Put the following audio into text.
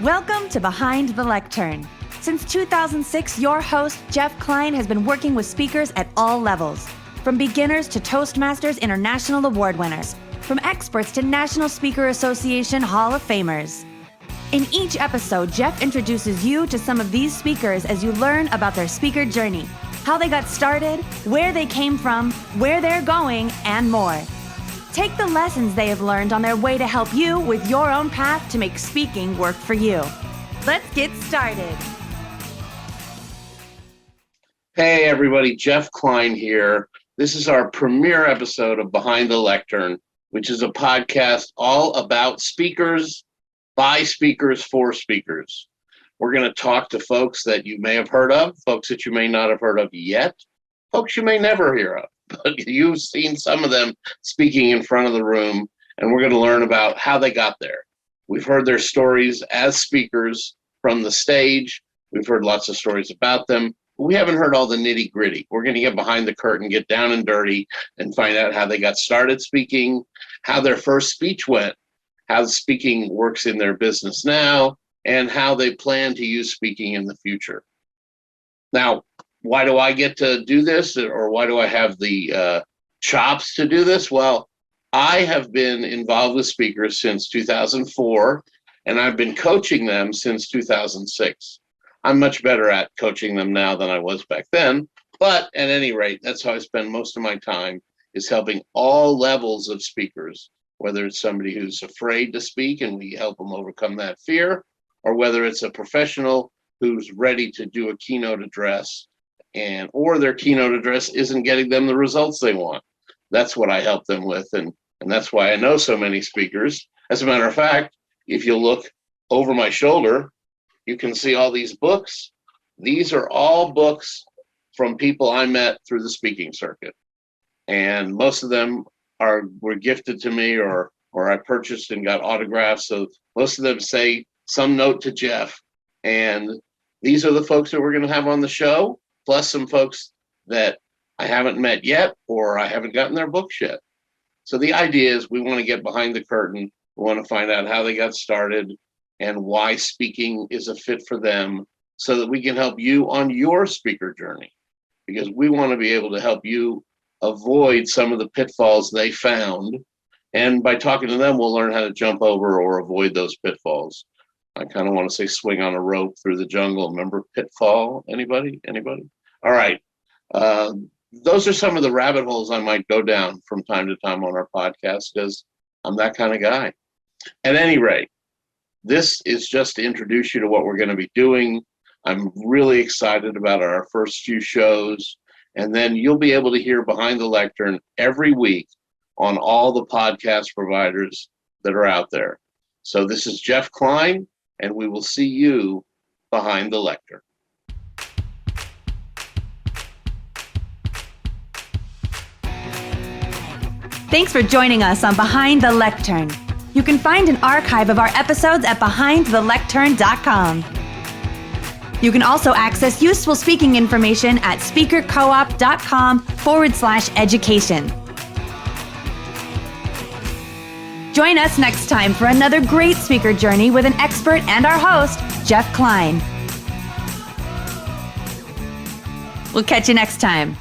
Welcome to Behind the Lectern. Since 2006, your host, Jeff Klein, has been working with speakers at all levels, from beginners to Toastmasters International Award winners, from experts to National Speaker Association Hall of Famers. In each episode, Jeff introduces you to some of these speakers as you learn about their speaker journey, how they got started, where they came from, where they're going, and more. Take the lessons they have learned on their way to help you with your own path to make speaking work for you. Let's get started. Hey everybody, Jeff Klein here. This is our premiere episode of Behind the Lectern, which is a podcast all about speakers, by speakers, for speakers. We're going to talk to folks that you may have heard of, folks that you may not have heard of yet, folks you may never hear of. But you've seen some of them speaking in front of the room, and we're going to learn about how they got there. We've heard their stories as speakers from the stage. We've heard lots of stories about them, but we haven't heard all the nitty gritty. We're going to get behind the curtain, get down and dirty, and find out how they got started speaking, how their first speech went, how speaking works in their business now, and how they plan to use speaking in the future. Now, why do I get to do this, or why do I have the chops to do this? Well, I have been involved with speakers since 2004, and I've been coaching them since 2006. I'm much better at coaching them now than I was back then, but at any rate, that's how I spend most of my time, is helping all levels of speakers, whether it's somebody who's afraid to speak and we help them overcome that fear, or whether it's a professional who's ready to do a keynote address or their keynote address isn't getting them the results they want. That's what I help them with, and that's why I know so many speakers. As a matter of fact, if you look over my shoulder, you can see all these books. These are all books from people I met through the speaking circuit, and most of them were gifted to me or I purchased and got autographs. So most of them say some note to Jeff, and these are the folks that we're going to have on the show, plus some folks that I haven't met yet or I haven't gotten their books yet. So the idea is we want to get behind the curtain. We want to find out how they got started and why speaking is a fit for them, so that we can help you on your speaker journey, because we want to be able to help you avoid some of the pitfalls they found. And by talking to them, we'll learn how to jump over or avoid those pitfalls. I kind of want to say swing on a rope through the jungle. Remember pitfall? Anybody? All right. Those are some of the rabbit holes I might go down from time to time on our podcast, because I'm that kind of guy. At any rate, this is just to introduce you to what we're going to be doing. I'm really excited about our first few shows, and then you'll be able to hear Behind the Lectern every week on all the podcast providers that are out there. So this is Jeff Klein, and we will see you behind the lectern. Thanks for joining us on Behind the Lectern. You can find an archive of our episodes at behindthelectern.com. You can also access useful speaking information at speakercoop.com/education. Join us next time for another great speaker journey with an expert and our host, Jeff Klein. We'll catch you next time.